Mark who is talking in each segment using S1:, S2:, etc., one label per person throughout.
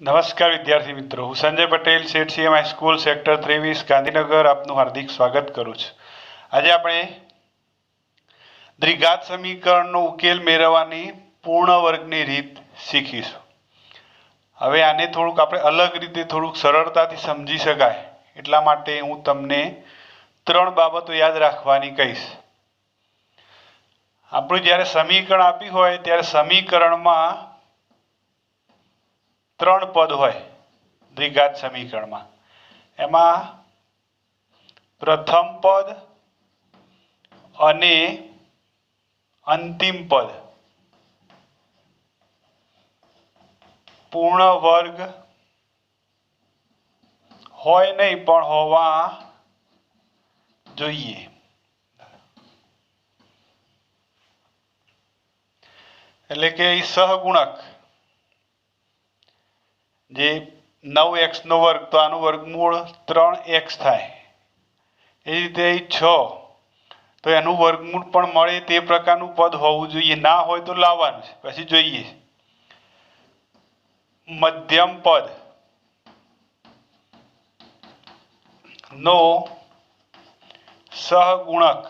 S1: નમસ્કાર વિદ્યાર્થી મિત્રો, હું Sanjay Patel CHCM high school sector 23 Gandhinagar આપનું હાર્દિક સ્વાગત કરું છું। આજે આપણે દ્વિઘાત સમીકરણનો ઉકેલ મેળવવાની પૂર્ણ વર્ગની રીત શીખીશું। હવે આને થોડુંક આપણે અલગ રીતે થોડુંક સરળતાથી સમજી શકાય એટલા માટે હું તમને ત્રણ બાબતો યાદ રાખવાની કહીશ। આપણું જ્યારે સમીકરણ આપ્યું હોય ત્યારે સમીકરણમાં ત્રણ પદ હોય દ્વિઘાત સમીકરણમાં। એમાં પ્રથમ પદ અને અંતિમ પદ પૂર્ણ વર્ગ હોય નહીં પણ હોવા જોઈએ। એટલે કે સહગુણક જે 9x નો વર્ગ તો આનું વર્ગમૂળ 3x થાય। એ રીતે 6 તો એનું વર્ગમૂળ પણ મળે તે પ્રકારનું પદ હોવું જોઈએ। ના હોય તો લાવવાનું છે। પછી જોઈએ મધ્યમ પદ નો સહગુણક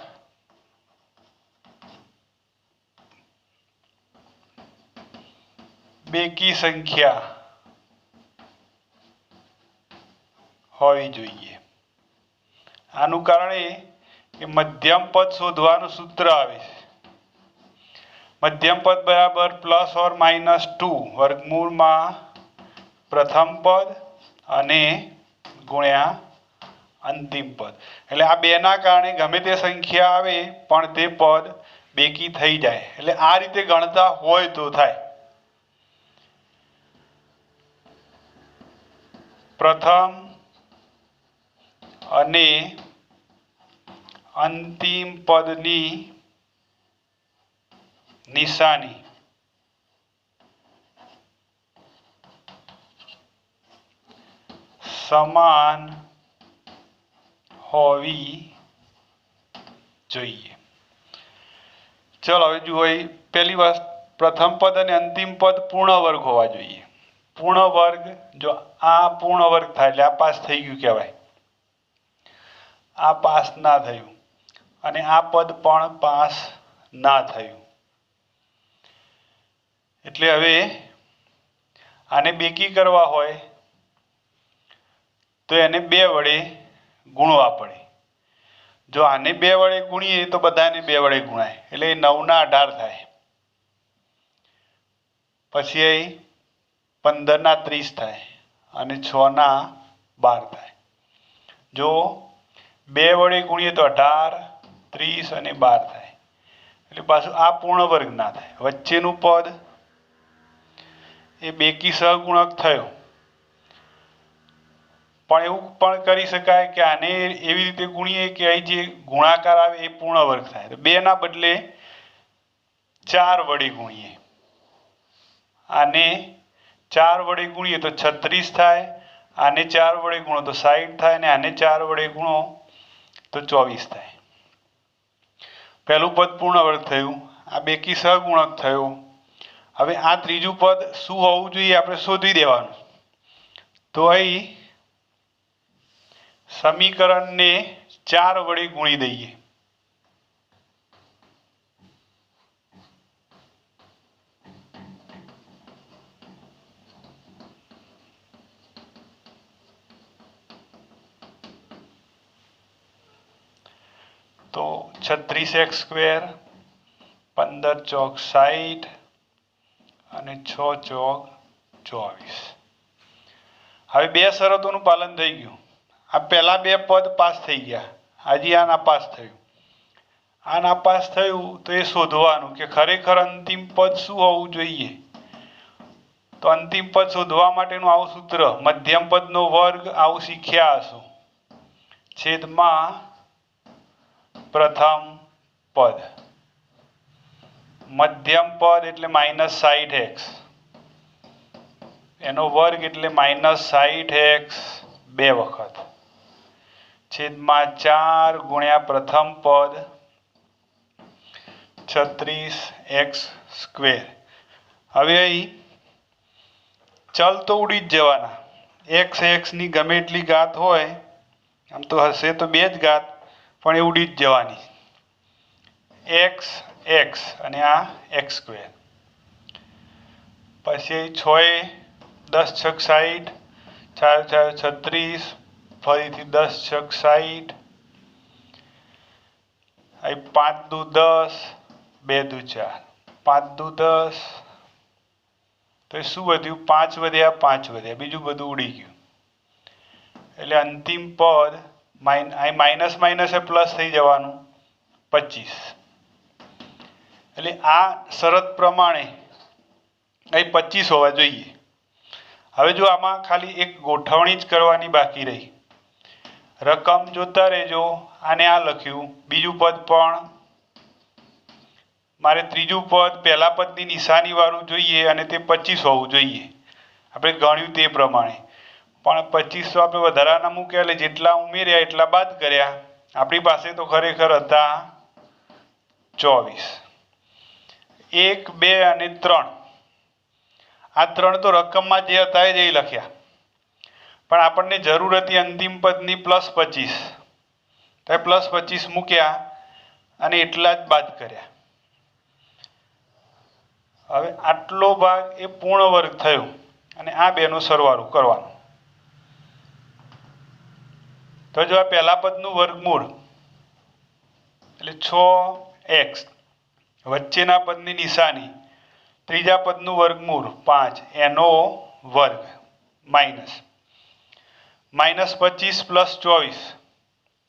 S1: બેકી સંખ્યા હોવી જોઈએ। આનું કારણ એ કે મધ્યમ પદ શોધવાનું સૂત્ર આવે છે મધ્યમ પદ બરાબર +or-2 વર્ગમૂળમાં પ્રથમ પદ અને ગુણ્યા અંતિમ પદ। એટલે આ બેના કારણે ગમે તે સંખ્યા આવે પણ તે પદ બેકી થઈ જાય। એટલે આ રીતે ગણતા હોય તો થાય। પ્રથમ અને અંતિમ પદની નિશાની સમાન હોવી જોઈએ। ચલો હવે જુઓ, પહેલી વાત, પ્રથમ પદ અને અંતિમ પદ પૂર્ણ વર્ગ હોવા જોઈએ। પૂર્ણ વર્ગ, જો આ પૂર્ણ વર્ગ થાય એટલે આ પાસ થઈ ગયું કહેવાય। આ પાસ ના થયું અને આ પદ પણ પાસ ના થયું। એટલે હવે આને બેકી કરવા હોય તો એને 2 વડે ગુણવા પડે। જો આને 2 વડે ગુણીએ તો બધાને 2 વડે ગુણાય એટલે 9 ના 18 થાય। પછી 15 ના 30 થાય અને 6 ના 12 થાય। જો 2 વડે ગુણીએ તો 18, 30 અને 12 થાય। એટલે પાછું આ પૂર્ણ વર્ગ ના થાય। વચ્ચેનું પદ એ બેકી સહગુણક થયો। પણ એવું પણ કરી શકાય કે આને એવી રીતે ગુણીએ કે અહીં જે ગુણાકાર આવે એ પૂર્ણ વર્ગ થાય। તો 2 ના બદલે 4 વડે ગુણીએ। આને 4 વડે ગુણીએ તો 36 થાય। આને 4 વડે ગુણો તો 60 થાય અને આને 4 વડે ગુણો તો 24 થાય। પહેલું પદ પૂર્ણ વર્ગ થયું, આ બેકી સહગુણક થયો। હવે આ ત્રીજું પદ શું હોવું જોઈએ આપણે શોધી દેવાનું। તો અહીં સમીકરણને 4 વડે ગુણી દઈએ। તો 36x² 15 ચોક 60 અને 6 ચોક 24। હવે બે શરતોનું પાલન થઈ ગયું। આ પહેલા બે પદ પાસ થઈ ગયા, હજી આ નાપાસ થયું। આ નાપાસ થયું તો એ શોધવાનું કે ખરેખર અંતિમ પદ શું હોવું જોઈએ। તો અંતિમ પદ શોધવા માટેનું આવું સૂત્ર, મધ્યમ પદનો વર્ગ આવું શીખ્યા હશો, છેદમાં પ્રથમ પદ। મધ્યમ પદ એટલે -60x, એનો વર્ગ એટલે -60x 2 વખત, છેદમાં 4 ગુણ્યા પ્રથમ પદ 36x²। હવે અહીં ચલ તો ઉડી જ જવાના. એક્સની ગમે એટલી ઘાત હોય, આમ તો હશે તો બે જ ઘાત, પણ એ ઉડી જ જવાની. એક્સ અને આ એક્સ સ્ક્વેર. પછી 6 10 છક 60, 4 4 36, ફરીથી 10 છક 60, અહીં 5 દુ 10, 2 દુ 4, 5 દુ 10. તો એ શું વધ્યું? 5 વધ્યા, 5 વધ્યા, બીજું બધું ઉડી ગયું. એટલે અંતિમ પદ માઇનસ માઇનસ એ પ્લસ થઈ જવાનું 25. એટલે આ શરત પ્રમાણે અહીં 25 હોવા જોઈએ. હવે જો આમાં ખાલી એક ગોઠવણી જ કરવાની બાકી રહી. રકમ જોતા રહેજો. આને આ લખ્યું, બીજું પદ પણ મારે ત્રીજું પદ પહેલા પદની નિશાની વાળું જોઈએ અને તે 25 હોવું જોઈએ. આપણે ગણ્યું તે પ્રમાણે. પણ 25 તો આપણે વધારાના મૂક્યા, એટલે જેટલા ઉમેર્યા એટલા બાદ કર્યા. આપણી પાસે તો ખરેખર હતા 24. 1 2 અને 3. આ 3 તો રકમમાં જે હતા એ જ લખ્યા, પણ આપણને જરૂર હતી અંતિમ પદની +25. તો +25 મૂક્યા અને એટલા જ બાદ કર્યા. હવે આટલો ભાગ એ પૂર્ણ વર્ગ થયો અને આ બેનો સરવાળો કરવાનો. તો જો આ પહેલા પદનું વર્ગમૂળ એટલે 6x, વચ્ચેના પદની નિશાની, ત્રીજા પદનું વર્ગમૂળ 5 એનો વર્ગ માઇનસ -25 + 24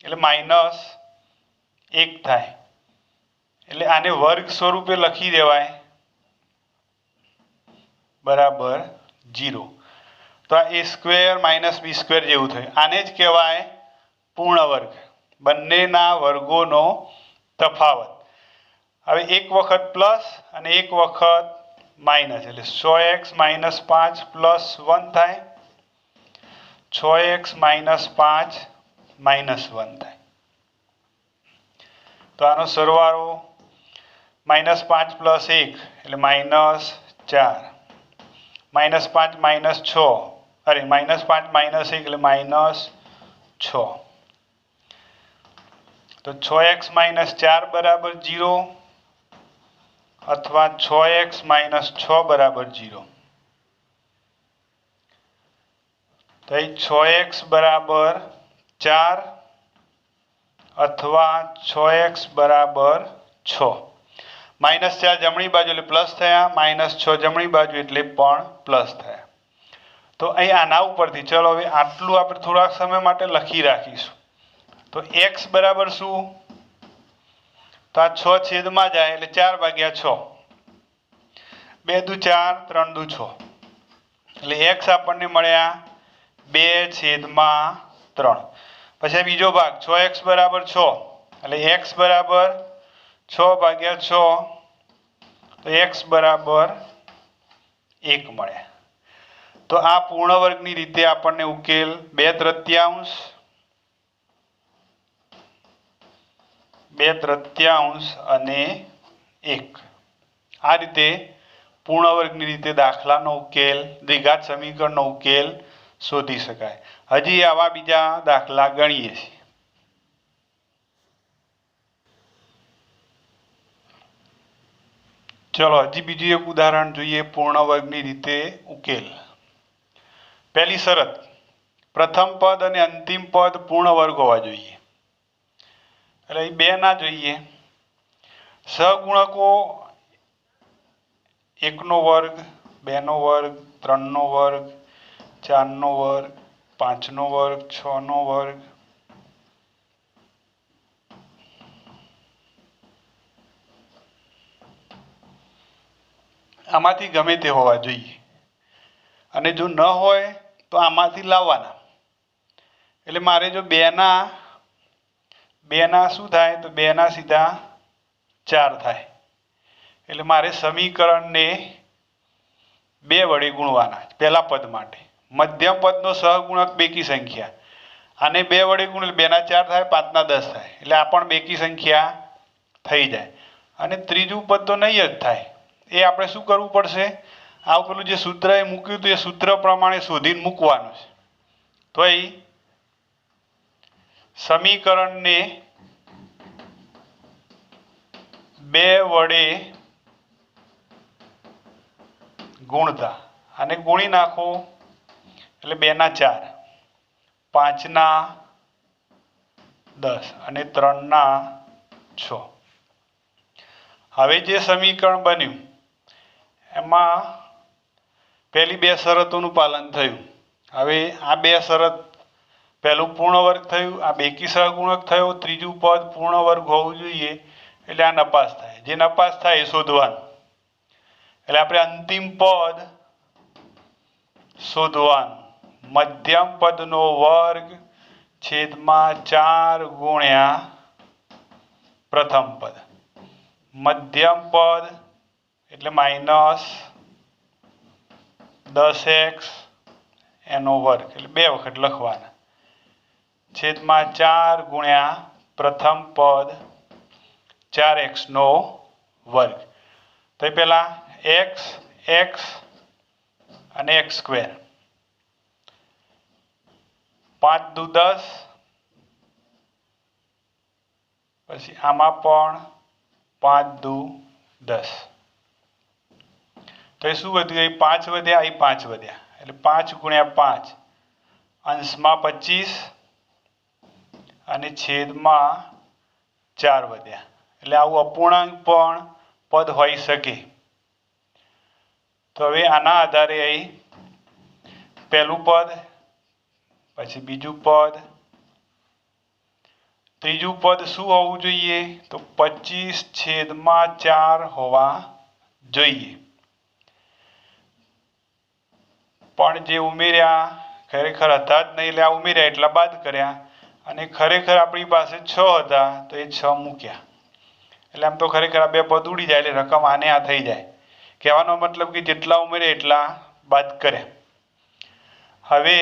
S1: એટલે -1 થાય. એટલે આને વર્ગ સ્વરૂપે લખી દેવાય બરાબર 0. તો આ a² - b² જેવું થયું. આને જ કહેવાય પૂર્ણ વર્ગ, બંનેના વર્ગોનો તફાવત. હવે એક વખત પ્લસ અને એક વખત માઇનસ, એટલે 6x - 5 + 1 થાય, 6x - 5 - 1 થાય. તો આનો સરવાળો -5 + 1 એટલે -4, -5 - 6, અરે -5 - 1 એટલે -6. તો 6x - 4 બરાબર 0 અથવા 6x - 6 બરાબર 0. તો અહીં 6x બરાબર 4 અથવા 6x બરાબર 6. -4 જમણી બાજુ એટલે પ્લસ થયા, -6 જમણી બાજુ એટલે પણ પ્લસ થયા. તો અહીં આના ઉપરથી ચલો હવે આટલું આપણે થોડાક સમય માટે લખી રાખીશું. તો x બરાબર શું? તો આ 6 છેદમાં જાય એટલે 4/6. 2 દુ 4, 3 દુ 6. એટલે x આપણને મળ્યા 2/3. પછી બીજો ભાગ 6x બરાબર 6 એટલે x બરાબર 6/6. તો x બરાબર 1 મળે. તો આ પૂર્ણ વર્ગની રીતે આપણને ઉકેલ 2/3, 2/3 અને 1. આ રીતે પૂર્ણ વર્ગની રીતે દાખલાનો ઉકેલ, દ્વિઘાત સમીકરણનો ઉકેલ શોધી શકાય. હજી આવા બીજા દાખલા ગણીએ છીએ. ચલો હજી બીજું એક ઉદાહરણ જોઈએ પૂર્ણ વર્ગની રીતે ઉકેલ. પહેલી શરત, પ્રથમ પદ અને અંતિમ પદ પૂર્ણ વર્ગ હોવા જોઈએ. એટલે અહીં 2 ના જોઈએ. સહગુણકો 1 નો વર્ગ, 2 નો વર્ગ, 3 નો વર્ગ, 4 નો વર્ગ, 5 નો વર્ગ, 6 નો વર્ગ. આમાંથી ગમે તે હોવા જોઈએ. અને જો ન હોય તો આમાંથી લાવવાના. એટલે મારે જો 2 ના શું થાય? તો 2 ના સીધા 4 થાય. એટલે મારે સમીકરણને 2 વડે ગુણવાના પહેલા પદ માટે. મધ્યમ પદનો સહગુણક બેકી સંખ્યા. આને 2 વડે ગુણ એટલે 2 ના 4 થાય, 5 ના 10 થાય. એટલે આ પણ બેકી સંખ્યા થઈ જાય. અને ત્રીજું પદ તો નહીં જ થાય. એ આપણે શું કરવું પડશે? આ પેલું જે સૂત્ર એ મૂક્યું હતું એ સૂત્ર પ્રમાણે શોધીને મૂકવાનું છે. તો એ સમીકરણને 2 વડે ગુણતા અને ગુણી નાખો એટલે 2 ના 4, 5 ના 10 અને 3 ના 6. હવે જે સમીકરણ બન્યું એમાં પહેલી 2 શરતોનું પાલન થયું. હવે આ 2 શરત, પહેલું પૂર્ણ વર્ગ થયું, આ બેકી સહગુણક થયો, ત્રીજું પદ પૂર્ણ વર્ગ હોવું જોઈએ એટલે આ નપાસ થાય. જે નપાસ થાય એ શોધવાનું. એટલે આપણે અંતિમ પદ શોધવાનું. મધ્યમ પદનો વર્ગ છેદમાં 4 ગુણ્યા પ્રથમ પદ. મધ્યમ પદ એટલે માઇનસ 10x એનો વર્ગ એટલે 2 વખત લખવાના છેદમાં 4 ગુણ્યા પ્રથમ પદ 4x નો વર્ગ. તો પહેલા x x અને x સ્ક્વેર, 5 દુ 10, પછી આમાં પણ 5 દુ 10. તો એ શું વધ્યું? એ 5 વધ્યા, એ 5 વધ્યા એટલે 5 ગુણ્યા 5 અંશમાં 25 અને છેદમાં 4 વધ્યા. એટલે આવું અપૂર્ણાંક પણ પદ હોઈ શકે. તો હવે આના આધારે અહીં પહેલું પદ, પછી બીજું પદ, ત્રીજું પદ શું હોવું જોઈએ? તો 25/4 હોવા જોઈએ. પણ જે ઉમેર્યા ખરેખર હતા જ નહીં એટલે આ ઉમેર્યા એટલા બાદ કર્યા અને ખરેખર આપણી પાસે 6 હતા તો એ 6 મૂક્યા. એટલે આમ તો ખરેખર આ 2 પદ ઉડી જાય એટલે રકમ આને આ થઈ જાય. કહેવાનો મતલબ કે જેટલા ઉમેર્યા એટલા બાદ કર્યા. હવે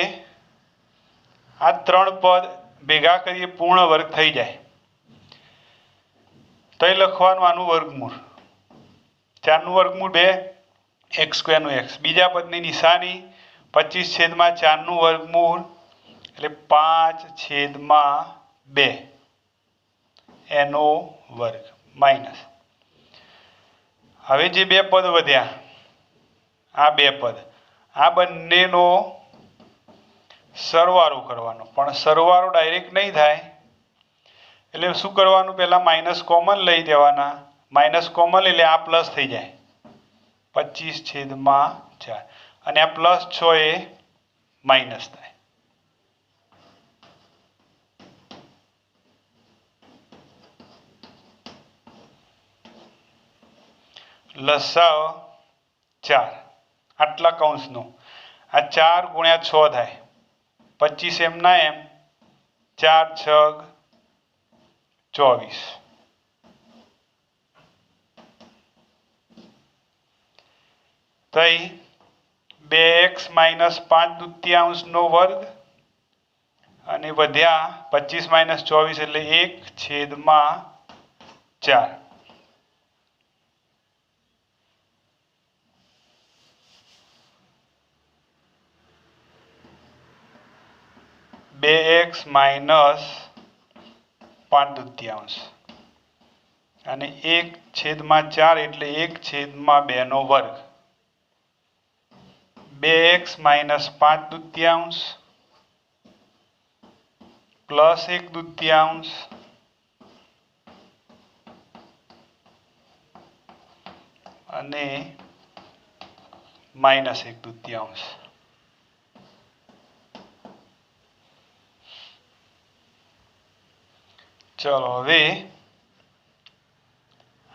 S1: આ 3 પદ ભેગા કરીએ પૂર્ણ વર્ગ થઈ જાય. તો એ લખવાનું આનું વર્ગમૂળ. 4 નું વર્ગમૂળ 2, x સ્ક્વેરનું x. બીજા પદની નિશાની 25/4 નું વર્ગમૂળ એટલે 5/2 એનો વર્ગ માઇનસ. હવે જે 2 પદ વધ્યા, આ 2 પદ, આ બંનેનો સરવાળો કરવાનો. પણ સરવાળો ડાયરેક્ટ નહીં થાય એટલે શું કરવાનું? પહેલા માઇનસ કોમન લઈ દેવાના. માઇનસ કોમન એટલે આ પ્લસ થઈ જાય 25/4 અને આ +6 એ માઇનસ થાય. લસાઅ 4 આટલા કૌંસનો આ 4 ગુણ્યા 6 થાય 25 એમ ના એમ 4 × 6 = 24. તો 2x - 5/2 નો વર્ગ અને વધ્યા 25 - 24 એટલે 1/4. x - 5/2 અને 1/4 એટલે 1/2 નો વર્ગ. 2x - 5/2 પ્લસ 1/2 અને માઇનસ 1/2. ચલો હવે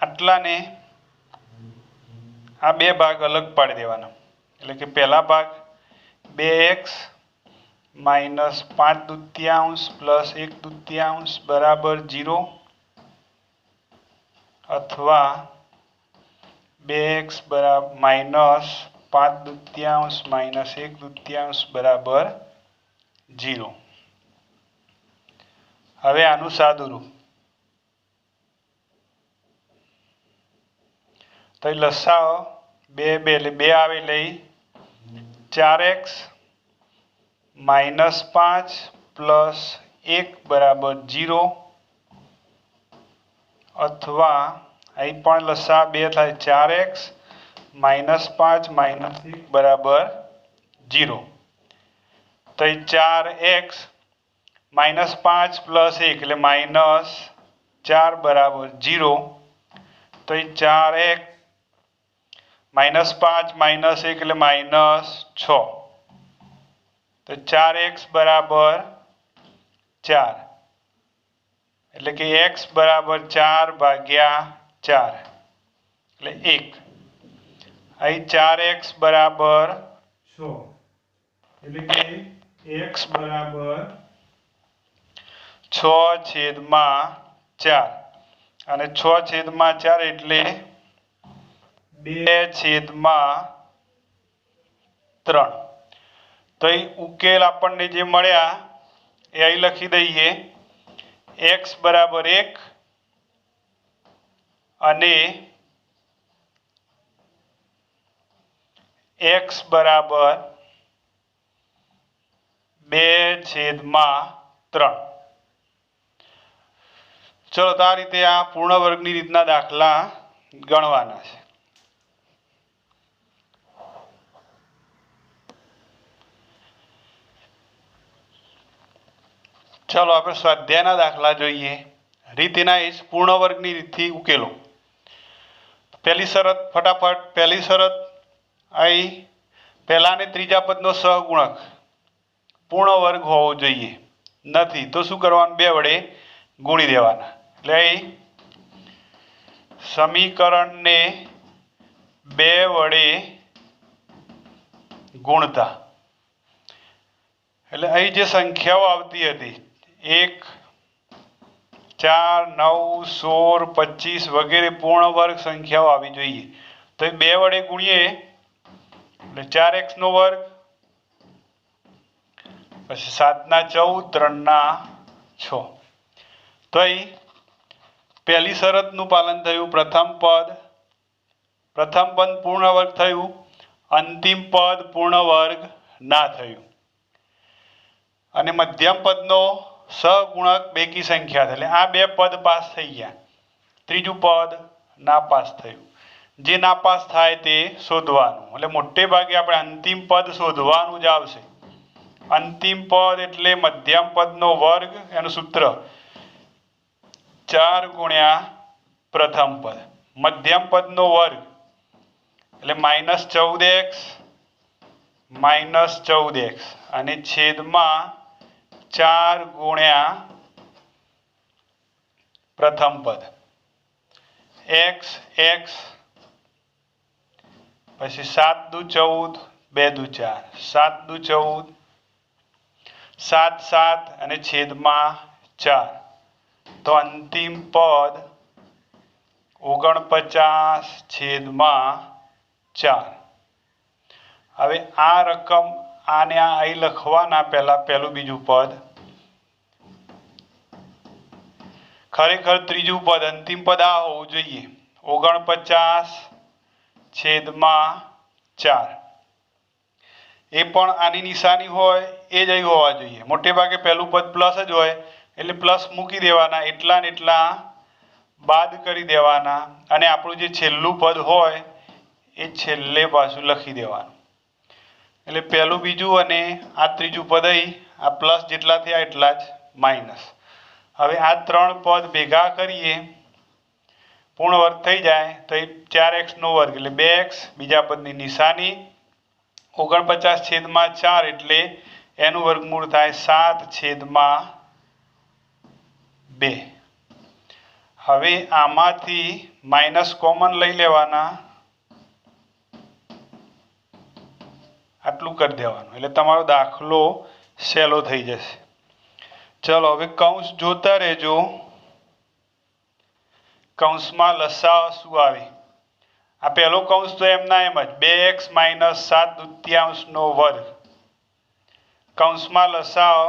S1: આટલાને આ 2 ભાગ અલગ પાડી દેવાના. એટલે કે પહેલા ભાગ 2x - 5/2 પ્લસ 1/2 બરાબર 0 અથવા 2x - 5/2 - 1/2 બરાબર 0. હવે આનું સાદુરૂપ. તો લસાઅ 2 2 એટલે 2 આવે એટલે 4x -5 + 1 = 0 अथवा અહીં પણ લસા 2 થાય 4x -5 - 1 = 0 તો 4x -5 + 1 એટલે -4 = 0 તો 4x -5 - 1 એટલે -6 तो 4x बराबर 4 એટલે કે x बराबर 4 ભાગ્યા 4 એટલે 1 અહીં 4x बराबर 6 એટલે કે x बराबर 6/4 અને 6/4 એટલે 2/3 तो ये उकेल आपने जे मळ्या ए अहीं लखी दईए x बराबर 1 अने x बराबर 2/3 चलो तो आ रीते आ पूर्ण वर्गनी रीतना दाखला गणवाना छे। चलो आप स्वाध्यायना दाखला जोईए। रीतना इज पूर्ण वर्गनी रीतथी उकेलो। पहली शरत फटाफट पहली शरत आई पहला ने त्रीजा पदनो सहगुणक पूर्ण वर्ग होवो जोईए नथी तो शुं करवानुं 2 वडे गुणी देवाना એટલે અહીં समीकरण ने 2 वडे गुणता એટલે અહીં જે સંખ્યાઓ આવતી હતી 1 4 9 16 25 वगैरह पूर्ण वर्ग संख्याओं आवी जोईए तो 2 वडे गुणीए એટલે 4x નો વર્ગ પછી 7 ના 14 3 ના 6 तो અહીં पहली शरत નું पालन थयुं प्रथम पद पूर्ण वर्ग थयुं अंतिम पद पूर्ण वर्ग ना थयुं अने मध्यम पदनो सहगुणक बेकी संख्या એટલે આ બે પદ પાસ થઈ ગયા ત્રીજું પદ નાપાસ થયું જે નાપાસ થાય તે શોધવાનું એટલે મોટે ભાગે આપણે અંતિમ પદ શોધવાનું જ આવશે અંતિમ પદ એટલે મધ્યમ પદનો વર્ગ એનું સૂત્ર 4 ગુણ્યા પ્રથમ પદ મધ્યમ પદનો વર્ગ એટલે -14x અને છેદમાં 4 गुण्या प्रथम पद x x पछी 7 दू 14 2 दू 4 7 दू 14 7 7 અને છેદમાં 4 तो अंतिम पद 49 છેદમાં 4 હવે આ રકમ आने आई लखवाना पहला पहलू बीजू पद खरेखर त्रीजू पद अंतिम पद आ होवुं जोईए 49 छेदमां 4 ए पण आनी निशानी होय ए ज होवा जोईए मोटे भागे पहलू पद प्लस ज होय एटले प्लस मूकी देवाना एटला ने एटला बाद करी देवाना अने आपणुं जे छेल्लुं पद होय ए छेल्ले पाछुं लखी देवानुं એટલે પહેલું બીજું અને આ ત્રીજું પદ અહીં આ પ્લસ જેટલા થયા એટલા જ માઇનસ હવે આ ત્રણ પદ ભેગા કરીએ પૂર્ણ વર્ગ થઈ જાય તો 4x નો વર્ગ એટલે 2x બીજા પદની નિશાની 49 છેદમાં 4 એટલે એનું વર્ગમૂળ થાય 7 છેદમાં 2 હવે આમાંથી માઇનસ કોમન લઈ લેવાના आटलू कर देवानुं એટલે તમારો દાખલો સહેલો થઈ જશે। चलो હવે કૌંસ જોતા રહેજો કૌંસમાં લસાઅ શું આવે આ પહેલો કૌંસ તો એમના એમ જ 2x - 7 દૂત્યાંશનો વર્ગ કૌંસમાં લસાઅ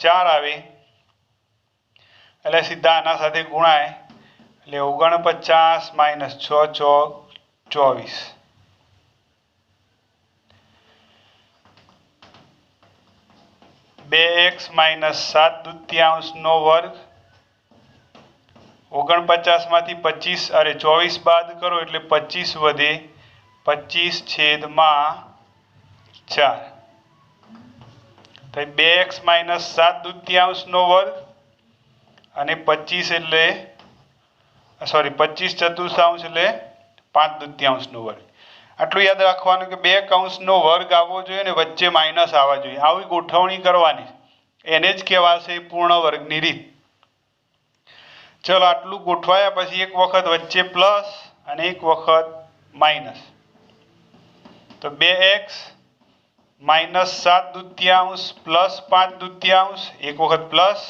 S1: 4 આવે એટલે સીધા આના સાથે ગુણાય એટલે 49 - 6 = 24 2x માઇનસ 7/2 વર્ગ 49 માંથી 25 અરે 24 બાદ કરો એટલે 25 વધે 25/4 તો 2x માઇનસ 7/2 વર્ગ અને 25 એટલે સોરી 25/4 એટલે 5/2 વર્ગ। આટલું યાદ રાખવાનું કે 2 કૌંસનો વર્ગ આવવો જોઈએ ને વચ્ચે માઇનસ આવવા જોઈએ, આવી ગોઠવણી કરવાની, એને જ કહેવાશે પૂર્ણ વર્ગની રીત। ચલો આટલું ગોઠવાયા પછી એક વખત વચ્ચે પ્લસ અને એક વખત માઇનસ, તો 2x માઇનસ 7/2 પ્લસ 5/2 એક વખત પ્લસ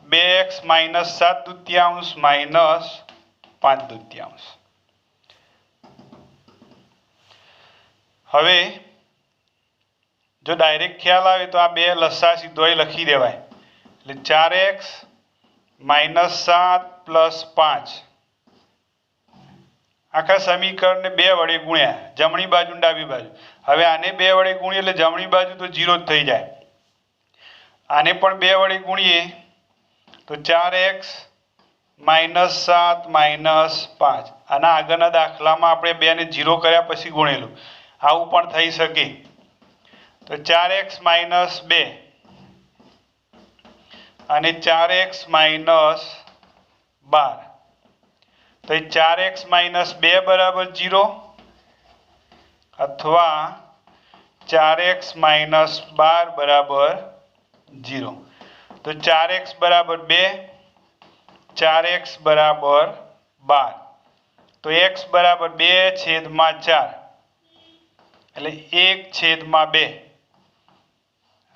S1: 2x માઇનસ 7/2 માઇનસ 5/2। હવે જો ડાયરેક્ટ ખ્યાલ આવે તો આ બે લસા સીધો લખી દેવાય, એટલે 4x માઇનસ 7 પ્લસ 5 આખા સમીકરણને 2 વડે ગુણ્યા, જમણી બાજુ ને ડાબી બાજુ। હવે આને 2 વડે ગુણીએ એટલે જમણી બાજુ તો 0 જ થઈ જાય, આને પણ 2 વડે ગુણીએ તો 4x માઇનસ 7 માઇનસ 5। આના આગળના દાખલામાં આપણે 2 ને 0 કર્યા પછી ગુણેલું, આવું પણ થઈ શકે। તો 4x માઇનસ 2 અને 4x માઇનસ 12, તો 4x માઇનસ 2 બરાબર 0 અથવા 4x માઇનસ 12 બરાબર 0। તો 4x બરાબર 2, 4x બરાબર 12, તો x બરાબર 2/4 એટલે 1/2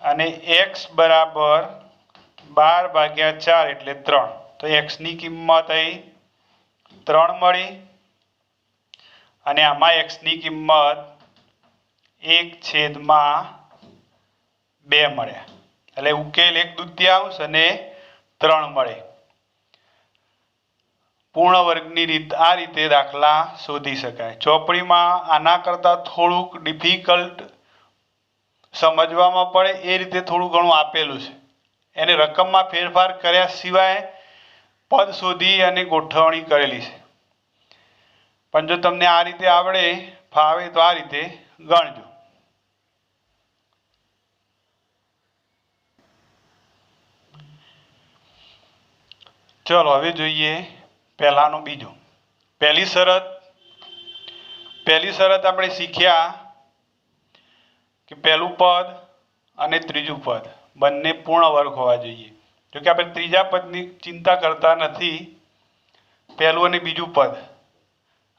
S1: અને x બરાબર 12/4 એટલે 3, તો x ની કિંમત અહીં 3 મળી અને આમાં x ની કિંમત 1/2 મળ્યા, એટલે ઉકેલ 1/2 અને 3 મળે। પૂર્ણ વર્ગની રીત આ રીતે દાખલા શોધી શકાય। ચોપડીમાં આના કરતાં થોડુંક ડિફિકલ્ટ સમજવામાં પડે એ રીતે થોડું ઘણું આપેલું છે, એને રકમમાં ફેરફાર કર્યા સિવાય પદ શોધી અને ગોઠવણી કરેલી છે, પણ જો તમને આ રીતે આવડે ફાવે તો આ રીતે ગણજો। ચલો હવે જોઈએ પહેલાનું બીજું। પહેલી શરત આપણે શીખ્યા કે પહેલું પદ અને ત્રીજું પદ બંને પૂર્ણ વર્ગ હોવા જોઈએ, જો કે આપણે ત્રીજા પદની ચિંતા કરતા નથી, પહેલું અને બીજું પદ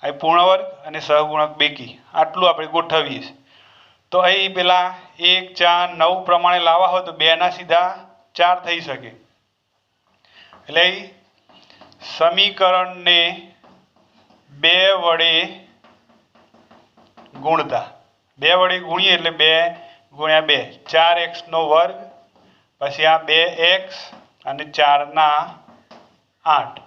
S1: અહીં પૂર્ણ વર્ગ અને સહગુણક બેકી આટલું આપણે ગોઠવીએ। તો અહીં પેલા 1 4 9 પ્રમાણે લાવવા હોય તો 2 ના સીધા 4 થઈ શકે, એટલે સમીકરણને 2 વડે ગુણતા, 2 વડે ગુણીએ એટલે 2 ગુણ્યા 2 4x નો વર્ગ, પછી આ 2x અને 4 ના 8।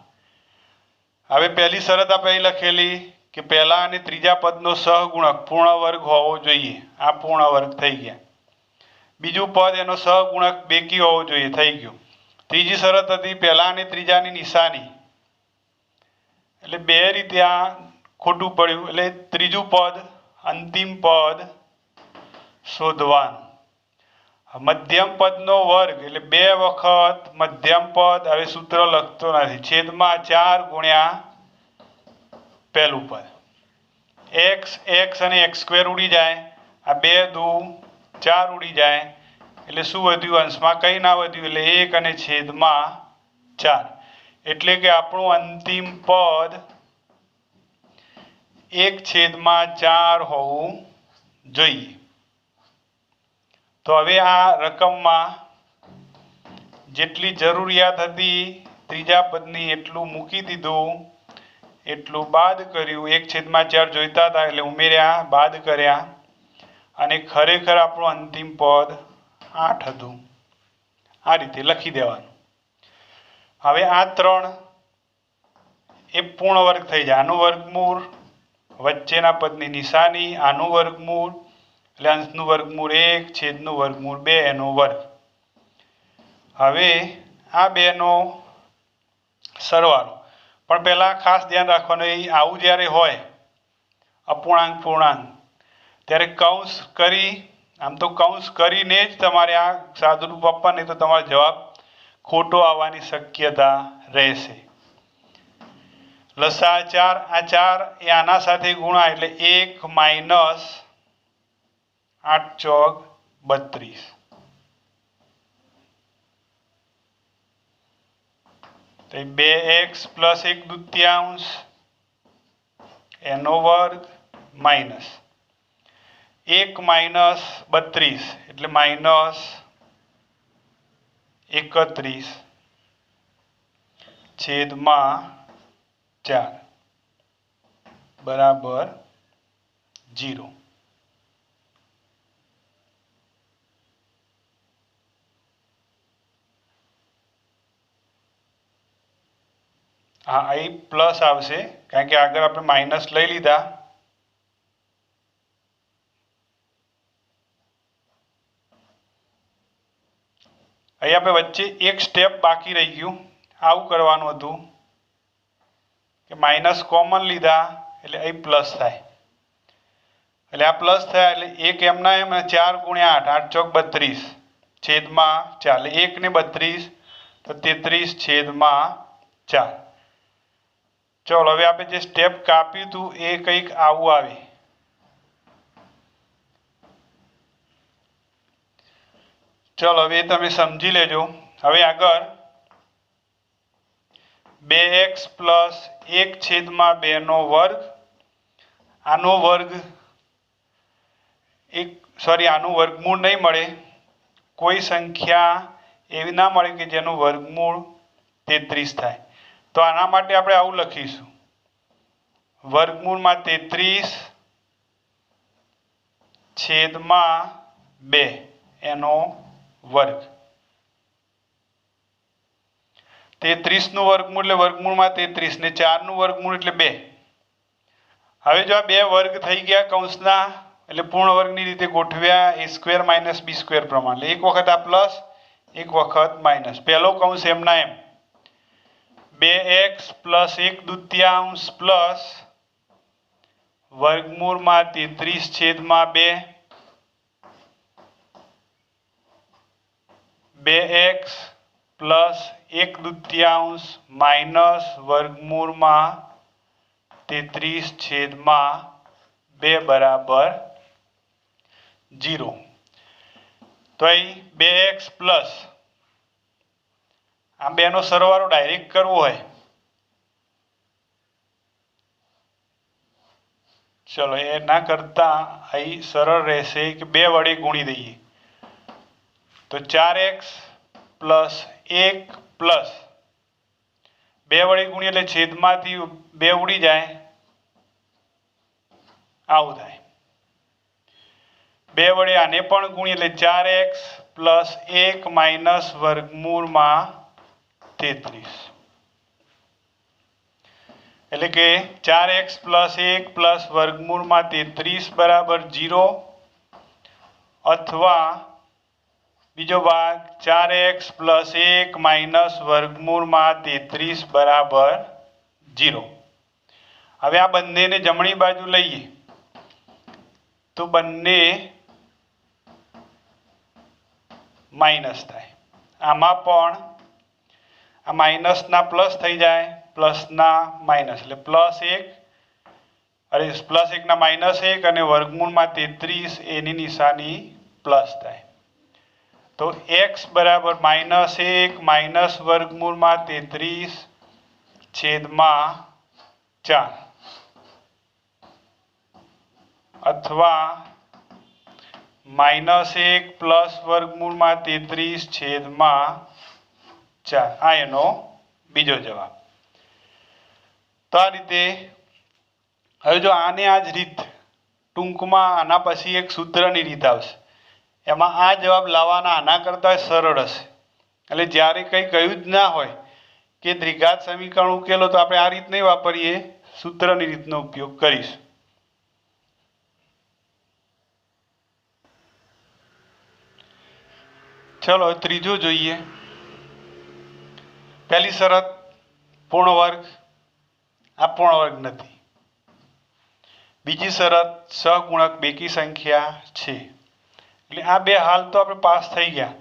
S1: હવે પહેલી શરત આપણે અહીં લખેલી કે પહેલા અને ત્રીજા પદનો સહગુણક પૂર્ણ વર્ગ હોવો જોઈએ, આ પૂર્ણ વર્ગ થઈ ગયા। બીજું પદ એનો સહગુણક બેકી હોવો જોઈએ, થઈ ગયું। ત્રીજી શરત હતી પહેલા અને ત્રીજાની નિશાની, એટલે બે રીતે આ ખોટું પડ્યું, એટલે ત્રીજું પદ અંતિમ પદ શોધવાનું। મધ્યમ પદનો વર્ગ એટલે 2 વખત મધ્યમ પદ, હવે સૂત્ર લખતો નથી, છેદમાં 4 ગુણ્યા પહેલું પદ, x અને x² ઉડી જાય, આ 2 દુ 4 ઉડી જાય, એટલે શું વધ્યું? અંશમાં કંઈ ના વધ્યું, એટલે 1 અને છેદમાં 4, એટલે કે આપણું અંતિમ પદ 1/4 હોવું જોઈએ। તો હવે આ રકમમાં જેટલી જરૂરિયાત હતી ત્રીજા પદની એટલું મૂકી દીધું, એટલું બાદ કર્યું, 1/4 જોઈતા હતા એટલે ઉમેર્યા, બાદ કર્યા, અને ખરેખર આપણું અંતિમ પદ 8 હતું। આ રીતે લખી દેવાનું। હવે આ 3 એ પૂર્ણ વર્ગ થઈ જાય, આનું વર્ગમૂળ વચ્ચેના પદની નિશાની, આનું વર્ગમૂળ એટલે અંશનું વર્ગમૂળ 1, છેદનું વર્ગમૂળ 2 એનો વર્ગ, હવે આ બેનો સરવાળો પણ પહેલાં ખાસ ધ્યાન રાખવાનું, એ આવું જ્યારે હોય અપૂર્ણાંક પૂર્ણાંક ત્યારે કૌંસ કરી, આમ તો કૌંસ કરીને જ તમારે આ સાદુરૂપ આપવા, નહીં તો તમારો જવાબ ખોટો આવવાની શક્યતા રહેશે. લસા 4, આ 4 એ આના સાથે ગુણા એટલે 1 માઇનસ 8 ચોક 32. તો 2x પ્લસ 1/2 એનો વર્ગ માઇનસ 1 માઇનસ 32 એટલે માઇનસ 31 છેદમાં 4 બરાબર 0. हाँ, અહીં પ્લસ આવશે કારણ કે આગળ આપણે માઇનસ લઈ લીધા. અહીં આપણે વચ્ચે એક સ્ટેપ બાકી રહી ગયું. આવું કરવાનું હતું કે માઇનસ કોમન લીધા એટલે અહીં પ્લસ થાય, એટલે આ પ્લસ થાય એટલે 1 એમના એમ 4 ગુણ્યા 8 8 ચોક 32 છેદમાં 4 એટલે 1 ને 32 તો 33 છેદમાં 4. ચલો હવે આપણે જે સ્ટેપ કાપ્યું હતું એ કંઈક આવું આવે. ચલો હવે તમે સમજી લેજો. હવે આગળ 2x પ્લસ 1 છેદમાં 2 નો વર્ગ, આનો વર્ગ આનું વર્ગમૂળ નહીં મળે. કોઈ સંખ્યા એવી ના મળે કે જેનું વર્ગમૂળ 33 થાય. તો આના માટે આપણે આવું લખીશું, વર્ગમૂળમાં 33 છેદમાં 2 એનો વર્ગ. 33 નું વર્ગમૂળ એટલે વર્ગમૂળમાં 33 ને 4 નું વર્ગમૂળ એટલે 2. હવે જો આ બે વર્ગ થઈ ગયા કૌંસના એટલે પૂર્ણ વર્ગની રીતે ગોઠવ્યા a² - b² પ્રમાણે. એક વખત આ પ્લસ એક વખત માઇનસ. પહેલો કૌંસ એમના એમ 2x પ્લસ 1/2 પ્લસ વર્ગમૂળમાં 33 છેદમાં 2 2x પ્લસ 1/2 માઇનસ વર્ગમૂળમાં 33 છેદમાં 2 બરાબર 0. તો અહીં 2x પ્લસ આ બેનો સરવાળો ડાયરેક્ટ કરવો હોય, ચલો એ ના કરતા અહીં સરળ રહેશે કે 2 વડે ગુણી દઈએ. તો 4x પ્લસ 1 પ્લસ 2 વડે ગુણીએ એટલે છેદમાંથી 2 ઉડી જાય, આવું થાય. 2 વડે આને પણ ગુણીએ એટલે 4x પ્લસ 1 માઇનસ વર્ગમૂળમાં 33 એટલે કે 4x પ્લસ 1 પ્લસ વર્ગમૂળમાં 33 બરાબર 0, અથવા બીજો ભાગ 4x પ્લસ 1 માઇનસ વર્ગમૂળમાં 33 બરાબર 0. હવે આ બંનેને જમણી બાજુ લઈએ તો બંને માઇનસ થાય. આમાં પણ આ માઇનસના પ્લસ થઈ જાય, પ્લસના માઇનસ એટલે પ્લસ 1 અરે પ્લસ 1 ના માઇનસ 1 અને વર્ગમૂળમાં 33 એની નિશાની પ્લસ થાય. તો x બરાબર -1 માઇનસ વર્ગમૂળમાં 33 છેદમાં 4 અથવા -1 પ્લસ વર્ગમૂળમાં 33 છેદમાં 4. આ એનો બીજો જવાબ. તો આ રીતે હવે જો આને આ જ રીત ટૂંકમાં આના પછી એક સૂત્રની રીત આવશે, એમાં આ જવાબ લાવવાના આના કરતાં સરળ હશે. એટલે જ્યારે કંઈ કહ્યું જ ના હોય કે દ્વિઘાત સમીકરણ ઉકેલો તો આપણે આ રીત નહીં વાપરીએ, સૂત્રની રીતનો ઉપયોગ કરીશું. ચલો ત્રીજો જોઈએ. પહેલી શરત પૂર્ણ વર્ગ, આ પૂર્ણ વર્ગ નથી. બીજી શરત સહગુણક બેકી સંખ્યા છે. એટલે આ બે હાલ તો આપણે પાસ થઈ ગયા.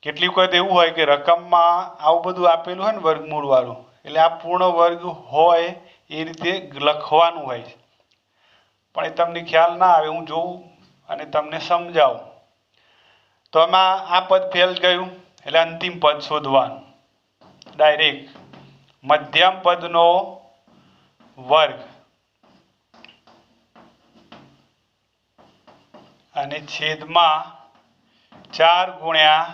S1: કેટલીક વખત એવું હોય કે રકમમાં આવું બધું આપેલું હોય ને વર્ગમૂળ વાળું, એટલે આ પૂર્ણ વર્ગ હોય એ રીતે લખવાનું હોય છે. પણ એ તમને ખ્યાલ ના આવે, હું જોઉં અને તમને સમજાવું. તો આમાં આ પદ ફેલ ગયું એટલે અંતિમ પદ શોધવાનું. ડાયરેક્ટ મધ્યમ પદનો વર્ગ અને છેદમાં 4 ગુણ્યા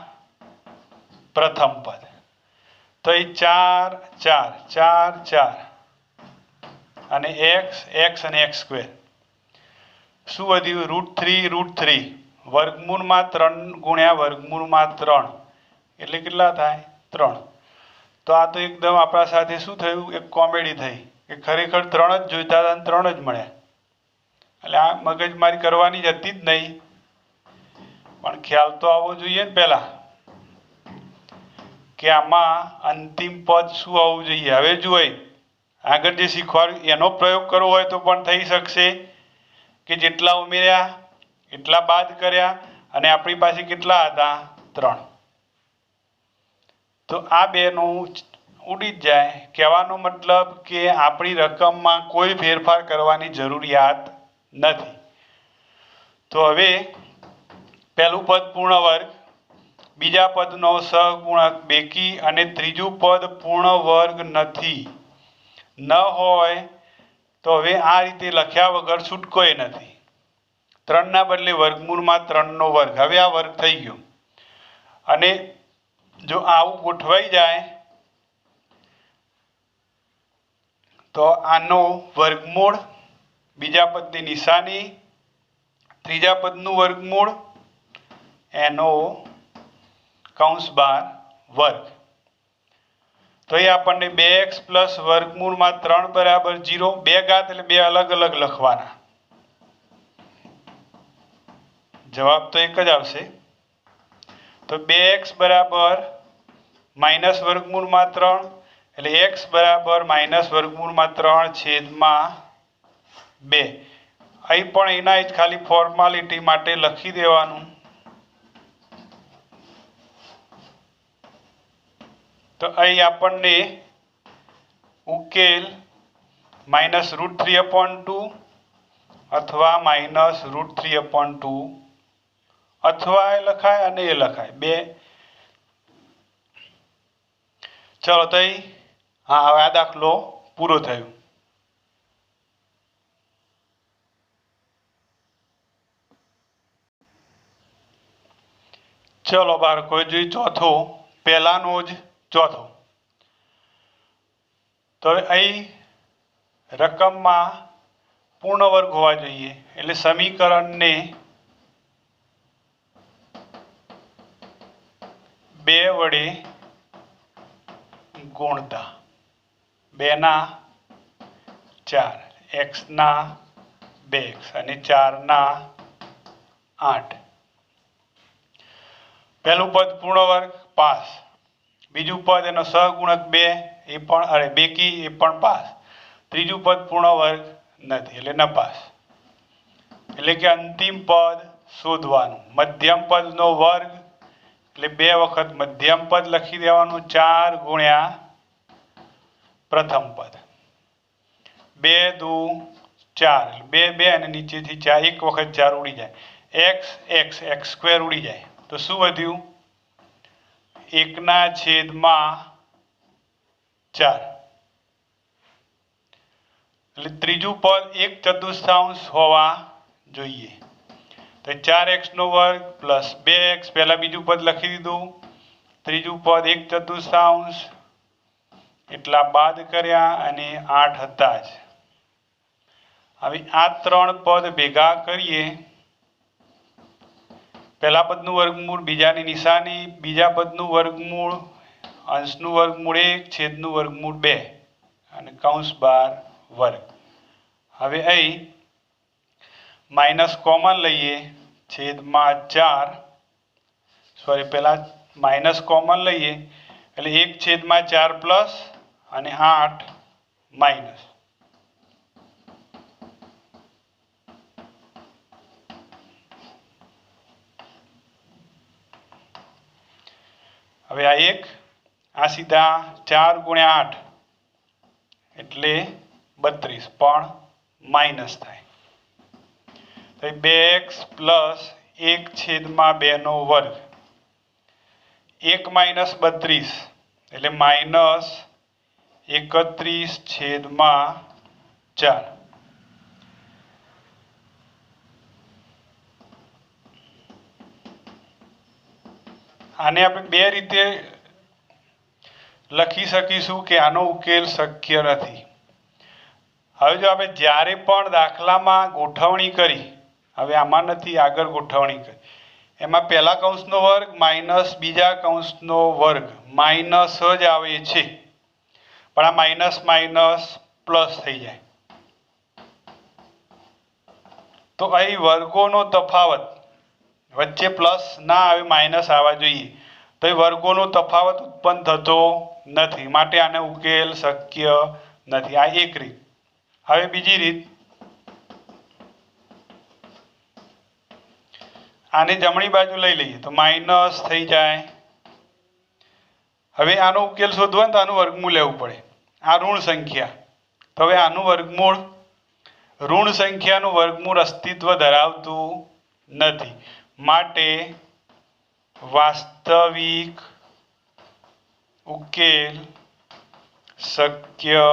S1: પ્રથમ પદ. તો એ 4 4 4 4 અને x અને x સ્ક્વેર. શું વધ્યું? √3 વર્ગમૂળમાં 3 ગુણ્યા વર્ગમૂળમાં 3 એટલે કેટલા થાય? 3. તો આ તો એકદમ આપણા સાથે શું થયું? એક કોમેડી થઈ કે ખરેખર 3 જ જોઈતા હતા અને 3 જ મળ્યા. એટલે આ મગજમારી કરવાની જ હતી જ નહીં, પણ ખ્યાલ તો આવવો જોઈએ ને પહેલા કે આમાં અંતિમ પદ શું આવવું જોઈએ. હવે જુઓ, આગળ જે શીખવાડ્યું એનો પ્રયોગ કરવો હોય તો પણ થઈ શકશે કે જેટલા ઉમેર્યા એટલા બાદ કર્યા અને આપણી પાસે કેટલા હતા? 3. તો આ બેનું ઉડી જ જાય. કહેવાનો મતલબ કે આપણી રકમમાં કોઈ ફેરફાર કરવાની જરૂરિયાત નથી. તો હવે પહેલું પદ પૂર્ણ વર્ગ, બીજા પદનો સહગુણક બેકી અને ત્રીજું પદ પૂર્ણ વર્ગ નથી. ન હોય તો હવે આ રીતે લખ્યા વગર છૂટકોય નથી. 3 ના બદલે વર્ગમૂળમાં 3 નો વર્ગ. હવે આ વર્ગ થઈ ગયો. અને જો આવું ગોઠવાઈ જાય તો આનો વર્ગમૂળ, બીજા પદની નિશાની, ત્રીજા પદનું વર્ગમૂળ, એનો કૌંસ બાર વર્ગ. તો એ આપણને 2x પ્લસ વર્ગમૂળમાં 3 બરાબર 0. 2 ઘાત એટલે 2 અલગ અલગ લખવાના. જવાબ તો એક જ આવશે. તો 2x બરાબર માઇનસ વર્ગમૂળમાં 3 એટલે x બરાબર માઇનસ વર્ગમૂળમાં 3 છેદમાં 2. અહીં પણ એના જ ખાલી ફોર્માલિટી માટે લખી દેવાનું. તો અહીં આપણને ઉકેલ -√3/2 અથવા -√3/2 અથવા એ લખાય અને એ લખાય બે. ચલો તો હા, હવે આ દાખલો પૂરો થયો. ચલો બાળકો, જોઈ ચોથો, પહેલાનો જ ચોથો. તો અહીં રકમમાં પૂર્ણ વર્ગ હોવા જોઈએ એટલે સમીકરણને 2 વડે ગુણતા. 2 ના 4, x ના 2x અને 4 ના 8. પહેલું પદ પૂર્ણ વર્ગ પાસ, બીજું પદ એનો સહગુણક 2 એ પણ બેકી એ પણ પાસ, ત્રીજું પદ પૂર્ણ વર્ગ નથી એટલે નપાસ. એટલે કે અંતિમ પદ શોધવાનું. મધ્યમ પદનો વર્ગ એટલે 2 વખત મધ્યમ પદ લખી દેવાનું. 4 ગુણ્યા પ્રથમ પદ. 2 દુ 4, 2 2 અને નીચેથી 4, એક વખત 4 ઉડી જાય. x સ્ક્વેર ઉડી જાય. તો શું વધ્યું? 1/4. એટલે ત્રીજું પદ 1/4 હોવા જોઈએ. તો 4x નો વર્ગ પ્લસ 2x, પહેલા બીજું પદ લખી દીધું, ત્રીજું પદ 1/4 એટલા બાદ કર્યા અને 8 હતા જ. હવે આ 3 પદ ભેગા કરીએ. પહેલા પદનું વર્ગમૂળ, બીજાની નિશાની, બીજા પદનું વર્ગમૂળ, અંશનું વર્ગમૂળ 1, છેદનું વર્ગમૂળ 2 અને કૌંસ બાર વર્ગ. હવે અહીં માઇનસ કોમન લઈએ, છેદમાં 4, સોરી પહેલા માઇનસ કોમન લઈએ, એટલે 1/4 પ્લસ અને 8 માઇનસ. હવે આ 1 આ સીધા 4 × 8 એટલે 32 પણ માઇનસ થાય. તો 2x પ્લસ 1/2 નો વર્ગ 1 માઇનસ 32 એટલે માઇનસ 31/4. આને આપણે બે રીતે લખી શકીશું કે આનો ઉકેલ શક્ય નથી. હવે જો આપણે જ્યારે પણ દાખલામાં ગોઠવણી કરી, હવે આમાં નથી, આગળ ગોઠવણી કરી, એમાં પહેલા કૌંસનો વર્ગ માઇનસ બીજા કૌંસનો વર્ગ માઇનસ જ આવે છે, પણ આ માઇનસ માઇનસ પ્લસ થઈ જાય. તો અહીં વર્ગોનો તફાવત, વચ્ચે પ્લસ ના આવે, માઇનસ આવવા જોઈએ, તો એ વર્ગોનો તફાવત ઉત્પન્ન થતો નથી, માટે આનો ઉકેલ શક્ય નથી. આ એક રીત. હવે બીજી રીત, આને જમણી બાજુ લઈ લઈએ તો માઇનસ થઈ જાય. હવે આનો ઉકેલ શોધવો ને તો આનું વર્ગમૂળ લેવું પડે. આ ઋણ સંખ્યા, તો હવે આનું વર્ગમૂળ, ઋણ સંખ્યાનું વર્ગમૂળ અસ્તિત્વ ધરાવતું નથી, માટે વાસ્તવિક ઉકેલ શક્ય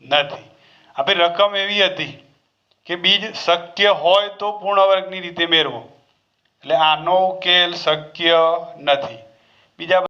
S1: નથી. આપણી રકમ એવી હતી કે બીજ શક્ય હોય તો પૂર્ણ વર્ગની રીતે મેળવો, એટલે આનો ઉકેલ શક્ય નથી. બીજા